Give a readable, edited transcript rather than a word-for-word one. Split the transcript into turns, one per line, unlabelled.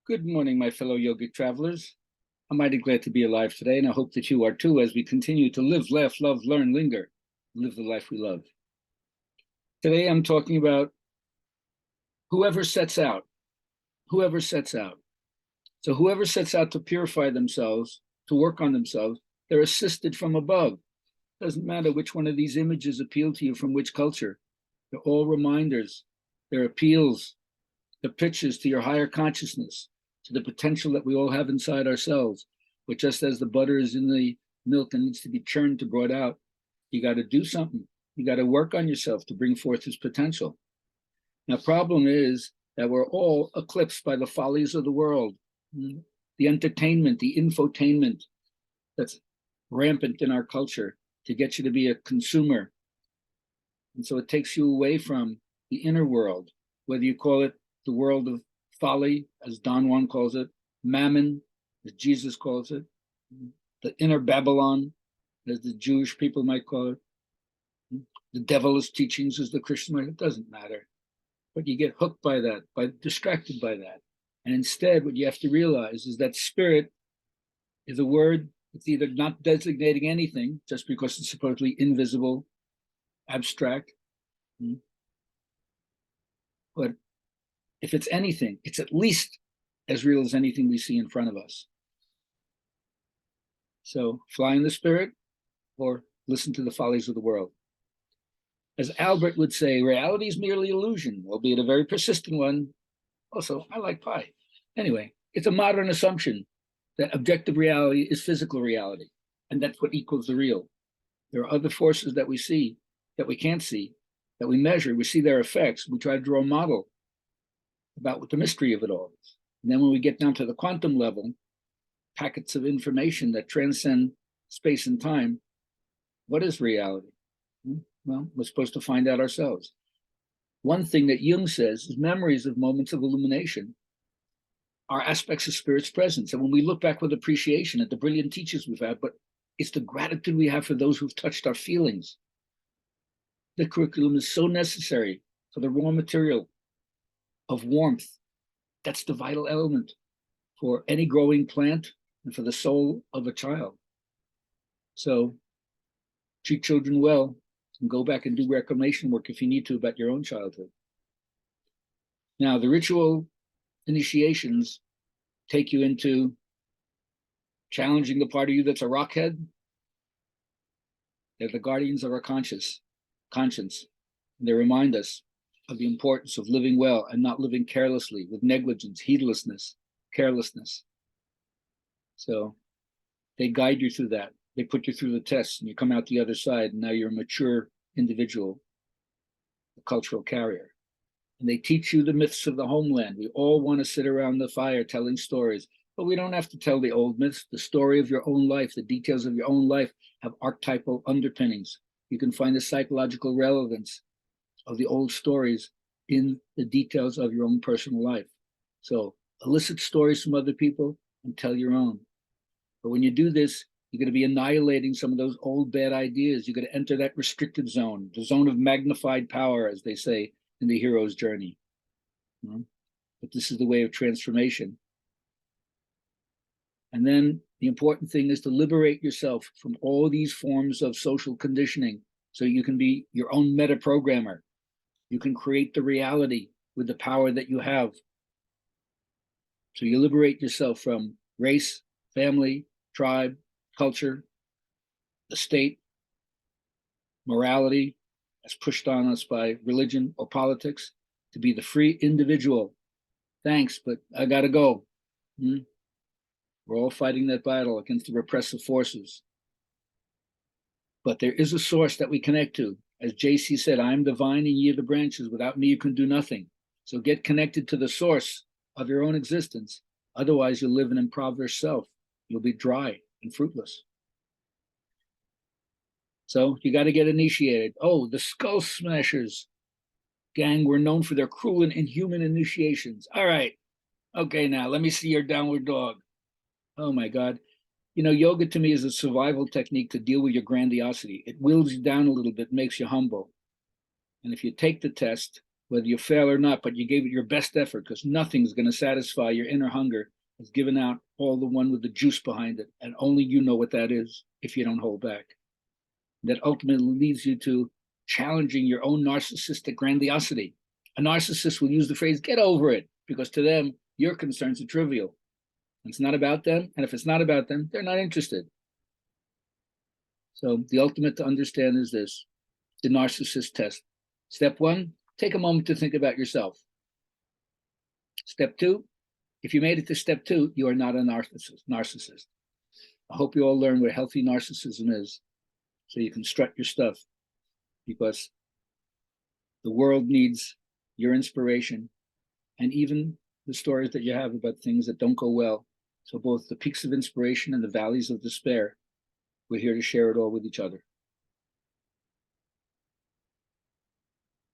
Good morning, my fellow yogic travelers. I'm mighty glad to be alive today, and I hope that you are too as we continue to live, laugh, love, learn, linger, live the life we love. Today, I'm talking about whoever sets out. Whoever sets out. So, whoever sets out to purify themselves, to work on themselves, they're assisted from above. Doesn't matter which one of these images appeal to you from which culture. They're all reminders, they're appeals, they're pitches to your higher consciousness, to the potential that we all have inside ourselves. But just as the butter is in the milk and needs to be churned to brought out, you got to do something. You got to work on yourself to bring forth this potential. Now, problem is that we're all eclipsed by the follies of the world, the entertainment, the infotainment that's rampant in our culture to get you to be a consumer. And so it takes you away from the inner world, whether you call it the world of folly, as Don Juan calls it, mammon, as Jesus calls it, the inner Babylon, as the Jewish people might call it, the devilish teachings, as the Christian might. It doesn't matter. But you get hooked by that, distracted by that. And instead, what you have to realize is that spirit is a word. It's either not designating anything, just because it's supposedly invisible, abstract. But if it's anything, it's at least as real as anything we see in front of us. So fly in the spirit or listen to the follies of the world. As Albert would say, reality is merely illusion, albeit a very persistent one. Also, I like pie. Anyway, it's a modern assumption that objective reality is physical reality, and that's what equals the real. There are other forces that we see, that we can't see, that we measure. We see their effects. We try to draw a model about what the mystery of it all is. And then when we get down to the quantum level, packets of information that transcend space and time, what is reality? Well, we're supposed to find out ourselves. One thing that Jung says is memories of moments of illumination are aspects of spirit's presence. And when we look back with appreciation at the brilliant teachers we've had, but it's the gratitude we have for those who've touched our feelings. The curriculum is so necessary for the raw material of warmth. That's the vital element for any growing plant and for the soul of a child. So treat children well and go back and do reclamation work if you need to about your own childhood. Now, the ritual initiations take you into challenging the part of you that's a rockhead. They're the guardians of our conscience. They remind us of the importance of living well and not living carelessly with negligence, heedlessness, carelessness. So they guide you through that. They put you through the tests and you come out the other side, and now you're a mature individual, a cultural carrier. And they teach you the myths of the homeland. We all want to sit around the fire telling stories, but we don't have to tell the old myths. The story of your own life, the details of your own life have archetypal underpinnings. You can find the psychological relevance of the old stories in the details of your own personal life. So elicit stories from other people and tell your own. But when you do this, you're going to be annihilating some of those old bad ideas. You're going to enter that restricted zone, the zone of magnified power, as they say in the hero's journey. But this is the way of transformation. And then the important thing is to liberate yourself from all these forms of social conditioning so you can be your own meta-programmer. You can create the reality with the power that you have. So you liberate yourself from race, family, tribe, culture, the state, morality, as pushed on us by religion or politics, to be the free individual. Thanks, but I gotta go. We're all fighting that battle against the repressive forces. But there is a source that we connect to. As JC said, I am the vine and ye are the branches. Without me, you can do nothing. So get connected to the source of your own existence. Otherwise, you'll live an impoverished self. You'll be dry and fruitless. So you got to get initiated. Oh, the Skull Smashers gang were known for their cruel and inhuman initiations. All right. Okay, now let me see your downward dog. Oh my God. You know, yoga to me is a survival technique to deal with your grandiosity. It wills you down a little bit, makes you humble. And if you take the test, whether you fail or not, but you gave it your best effort, because nothing's going to satisfy your inner hunger as giving out all the one with the juice behind it. And only you know what that is if you don't hold back. That ultimately leads you to challenging your own narcissistic grandiosity. A narcissist will use the phrase, get over it, because to them, your concerns are trivial. It's not about them. And if it's not about them, they're not interested. So the ultimate to understand is this, the narcissist test. Step one, take a moment to think about yourself. Step two, if you made it to step two, you are not a narcissist. I hope you all learn what healthy narcissism is so you can strut your stuff, because the world needs your inspiration and even the stories that you have about things that don't go well. So both the peaks of inspiration and the valleys of despair, we're here to share it all with each other.